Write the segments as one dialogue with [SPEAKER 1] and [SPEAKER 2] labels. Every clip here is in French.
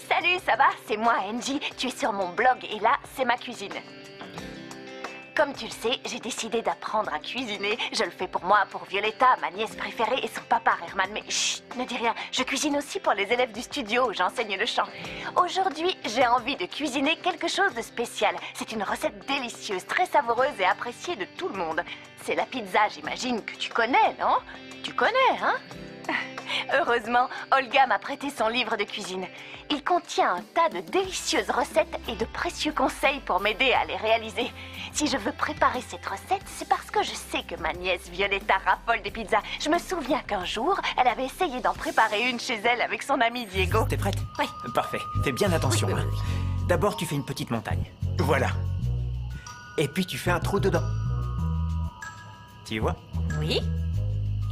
[SPEAKER 1] Salut, ça va? C'est moi, Angie. Tu es sur mon blog et là, c'est ma cuisine. Comme tu le sais, j'ai décidé d'apprendre à cuisiner. Je le fais pour moi, pour Violetta, ma nièce préférée, et son papa, Herman. Mais chut, ne dis rien. Je cuisine aussi pour les élèves du studio où j'enseigne le chant. Aujourd'hui, j'ai envie de cuisiner quelque chose de spécial. C'est une recette délicieuse, très savoureuse et appréciée de tout le monde. C'est la pizza, j'imagine que tu connais, non? Tu connais, hein? Heureusement, Olga m'a prêté son livre de cuisine. Il contient un tas de délicieuses recettes et de précieux conseils pour m'aider à les réaliser. Si je veux préparer cette recette, c'est parce que je sais que ma nièce Violetta raffole des pizzas. Je me souviens qu'un jour, elle avait essayé d'en préparer une chez elle avec son ami Diego.
[SPEAKER 2] T'es prête?
[SPEAKER 1] Oui.
[SPEAKER 2] Parfait. Fais bien attention.
[SPEAKER 1] Oui.
[SPEAKER 2] D'abord, tu fais une petite montagne. Voilà. Et puis, tu fais un trou dedans. Tu vois?
[SPEAKER 1] Oui.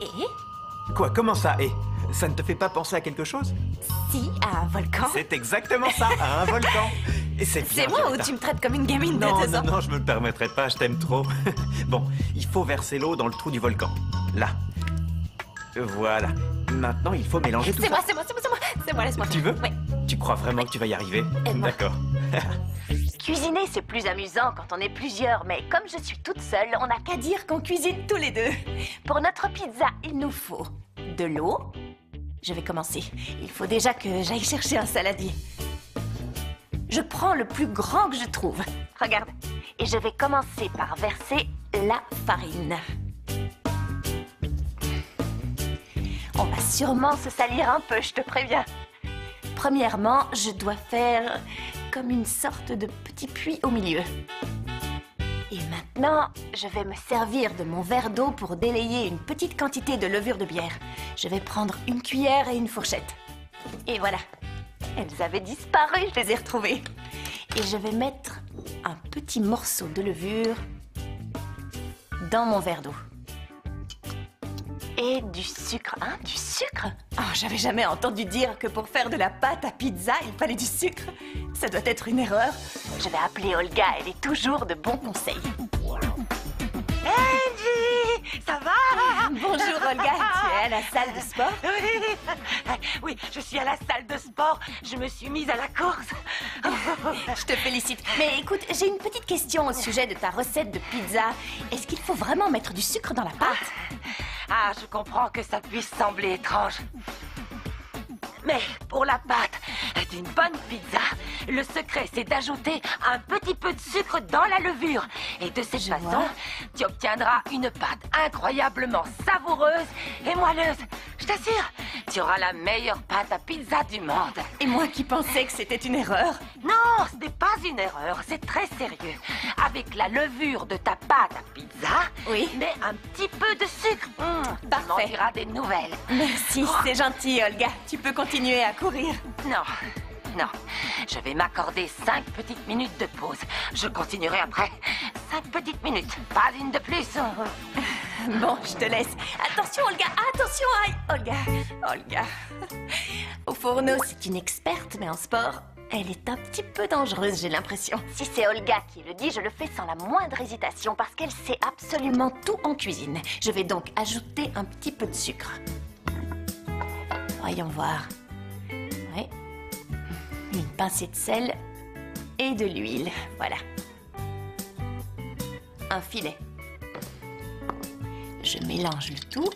[SPEAKER 1] Et?
[SPEAKER 2] Quoi? Comment ça? Et ça ne te fait pas penser à quelque chose?
[SPEAKER 1] Si, à un volcan.
[SPEAKER 2] C'est exactement ça, à un volcan. Et c'est bien,
[SPEAKER 1] C'est moi
[SPEAKER 2] Violetta.
[SPEAKER 1] ou tu me traites comme une gamine de
[SPEAKER 2] Non,
[SPEAKER 1] 2 ans?
[SPEAKER 2] non, je me le permettrai pas, je t'aime trop. Bon, il faut verser l'eau dans le trou du volcan. Là. Voilà. Maintenant, il faut mélanger tout ça.
[SPEAKER 1] C'est moi, laisse-moi faire.
[SPEAKER 2] Tu veux?
[SPEAKER 1] Oui.
[SPEAKER 2] Tu crois vraiment que tu vas y arriver?
[SPEAKER 1] Aide-moi.
[SPEAKER 2] D'accord.
[SPEAKER 1] Cuisiner, c'est plus amusant quand on est plusieurs, mais comme je suis toute seule, on n'a qu'à dire qu'on cuisine tous les deux. Pour notre pizza, il nous faut de l'eau. Je vais commencer. Il faut déjà que j'aille chercher un saladier. Je prends le plus grand que je trouve. Regarde. Et je vais commencer par verser la farine. On va sûrement se salir un peu, je te préviens. Premièrement, je dois faire comme une sorte de petit puits au milieu. Et maintenant, je vais me servir de mon verre d'eau pour délayer une petite quantité de levure de bière. Je vais prendre une cuillère et une fourchette. Et voilà. Elles avaient disparu, je les ai retrouvées. Et je vais mettre un petit morceau de levure dans mon verre d'eau. Et du sucre. Hein, du sucre? Oh, j'avais jamais entendu dire que pour faire de la pâte à pizza, il fallait du sucre. Ça doit être une erreur. Je vais appeler Olga, elle est toujours de bons conseils.
[SPEAKER 3] Angie, ça va?
[SPEAKER 1] Bonjour Olga, tu es à la salle de sport?
[SPEAKER 3] Oui, je suis à la salle de sport. Je me suis mise à la course.
[SPEAKER 1] Je te félicite. Mais écoute, j'ai une petite question au sujet de ta recette de pizza. Est-ce qu'il faut vraiment mettre du sucre dans la pâte?
[SPEAKER 3] Ah, je comprends que ça puisse sembler étrange. Mais pour la pâte d'une bonne pizza, le secret c'est d'ajouter un petit peu de sucre dans la levure. Et de cette façon, tu obtiendras une pâte incroyablement savoureuse et moelleuse. Je t'assure, tu auras la meilleure pâte à pizza du monde.
[SPEAKER 1] Et moi qui pensais que c'était une erreur.
[SPEAKER 3] Non, ce n'est pas une erreur, c'est très sérieux. Avec la levure de ta pâte à pizza,
[SPEAKER 1] Oui.
[SPEAKER 3] mets un petit peu de sucre. Tu
[SPEAKER 1] Parfait.
[SPEAKER 3] m'en diras des nouvelles.
[SPEAKER 1] Merci, c'est gentil Olga. Tu peux continuer à courir.
[SPEAKER 3] Non, non. Je vais m'accorder 5 petites minutes de pause. Je continuerai après. 5 petites minutes, pas une de plus.
[SPEAKER 1] Bon, je te laisse. Attention Olga, attention, aïe. Olga. Au fourneau, c'est une experte, mais en sport, elle est un petit peu dangereuse, j'ai l'impression. Si c'est Olga qui le dit, je le fais sans la moindre hésitation parce qu'elle sait absolument tout en cuisine. Je vais donc ajouter un petit peu de sucre. Voyons voir. Oui. Une pincée de sel et de l'huile. Voilà. Un filet. Je mélange le tout.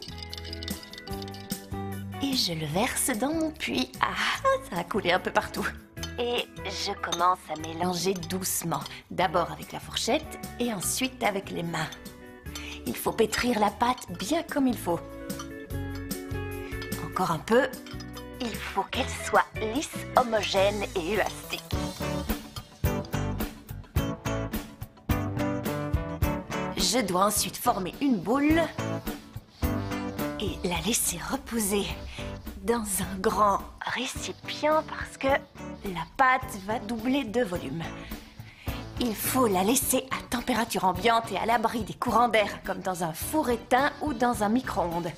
[SPEAKER 1] Et je le verse dans mon puits. Ah, ça a coulé un peu partout. Et je commence à mélanger doucement. D'abord avec la fourchette et ensuite avec les mains. Il faut pétrir la pâte bien comme il faut. Encore un peu. Il faut qu'elle soit lisse, homogène et élastique. Je dois ensuite former une boule et la laisser reposer dans un grand récipient parce que la pâte va doubler de volume. Il faut la laisser à température ambiante et à l'abri des courants d'air, comme dans un four éteint ou dans un micro-ondes.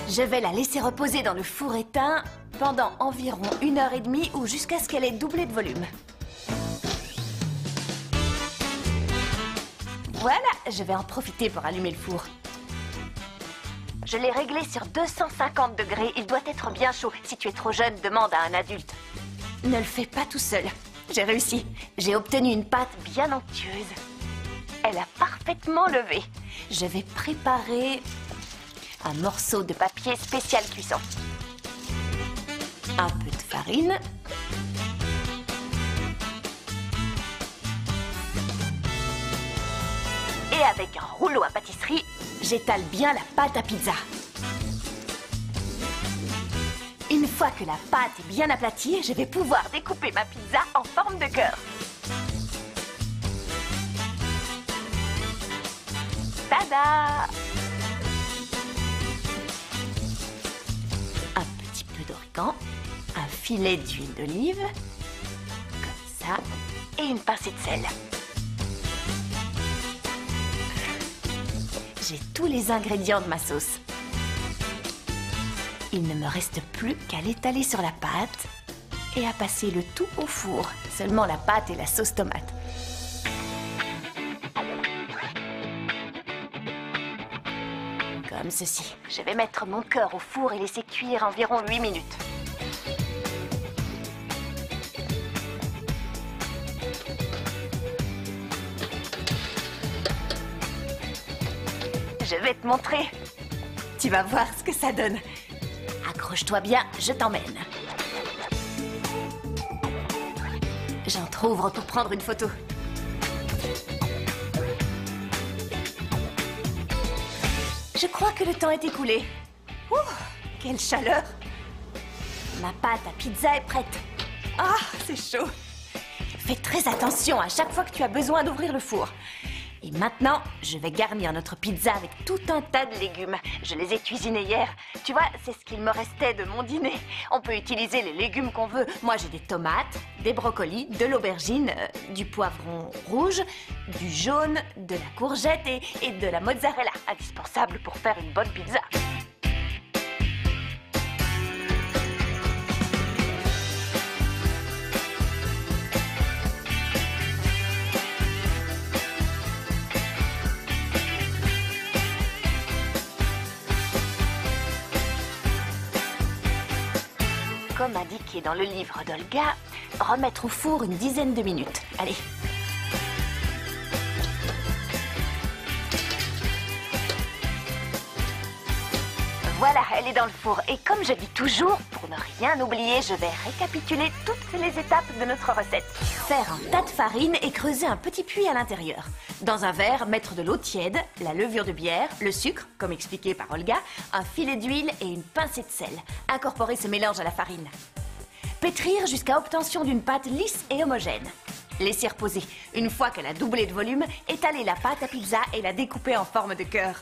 [SPEAKER 1] Je vais la laisser reposer dans le four éteint pendant environ 1h30 ou jusqu'à ce qu'elle ait doublé de volume. Voilà, je vais en profiter pour allumer le four. Je l'ai réglé sur 250 degrés. Il doit être bien chaud. Si tu es trop jeune, demande à un adulte. Ne le fais pas tout seul. J'ai réussi. J'ai obtenu une pâte bien onctueuse. Elle a parfaitement levé. Je vais préparer un morceau de papier spécial cuisson. Un peu de farine. Et avec un rouleau à pâtisserie, j'étale bien la pâte à pizza. Une fois que la pâte est bien aplatie, je vais pouvoir découper ma pizza en forme de cœur. Tada! Un petit peu d'origan, un filet d'huile d'olive, comme ça, et une pincée de sel. J'ai tous les ingrédients de ma sauce. Il ne me reste plus qu'à l'étaler sur la pâte et à passer le tout au four. Seulement la pâte et la sauce tomate. Comme ceci. Je vais mettre mon cœur au four et laisser cuire environ 8 minutes. Je vais te montrer. Tu vas voir ce que ça donne. Accroche-toi bien, je t'emmène. J'entrouvre pour prendre une photo. Je crois que le temps est écoulé. Ouh, quelle chaleur! Ma pâte à pizza est prête. Ah, c'est chaud. Fais très attention à chaque fois que tu as besoin d'ouvrir le four. Et maintenant, je vais garnir notre pizza avec tout un tas de légumes. Je les ai cuisinés hier. Tu vois, c'est ce qu'il me restait de mon dîner. On peut utiliser les légumes qu'on veut. Moi, j'ai des tomates, des brocolis, de l'aubergine, du poivron rouge, du jaune, de la courgette et de la mozzarella. Indispensable pour faire une bonne pizza. Comme indiqué dans le livre d'Olga, remettre au four une dizaine de minutes. Allez. Voilà, elle est dans le four. Et comme je dis toujours, pour ne rien oublier, je vais récapituler toutes les étapes de notre recette. Faire un tas de farine et creuser un petit puits à l'intérieur. Dans un verre, mettre de l'eau tiède, la levure de bière, le sucre, comme expliqué par Olga, un filet d'huile et une pincée de sel. Incorporer ce mélange à la farine. Pétrir jusqu'à obtention d'une pâte lisse et homogène. Laisser reposer. Une fois qu'elle a doublé de volume, étaler la pâte à pizza et la découper en forme de cœur.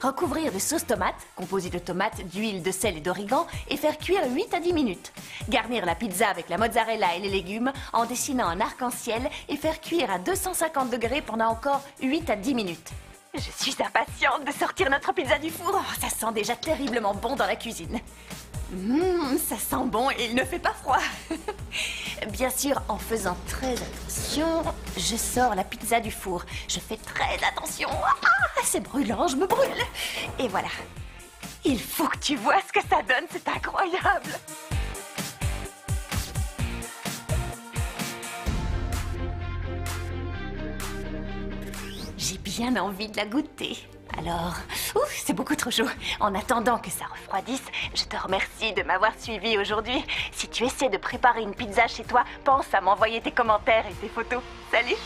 [SPEAKER 1] Recouvrir de sauce tomate, composée de tomates, d'huile, de sel et d'origan, et faire cuire 8 à 10 minutes. Garnir la pizza avec la mozzarella et les légumes en dessinant un arc-en-ciel et faire cuire à 250 degrés pendant encore 8 à 10 minutes. Je suis impatiente de sortir notre pizza du four. Oh, ça sent déjà terriblement bon dans la cuisine. Ça sent bon et il ne fait pas froid. Bien sûr, en faisant très attention, je sors la pizza du four. Je fais très attention. Ah, c'est brûlant, je me brûle. Et voilà. Il faut que tu vois ce que ça donne, c'est incroyable. J'ai bien envie de la goûter. Alors, c'est beaucoup trop chaud. En attendant que ça refroidisse, je te remercie de m'avoir suivi aujourd'hui. Si tu essaies de préparer une pizza chez toi, pense à m'envoyer tes commentaires et tes photos. Salut!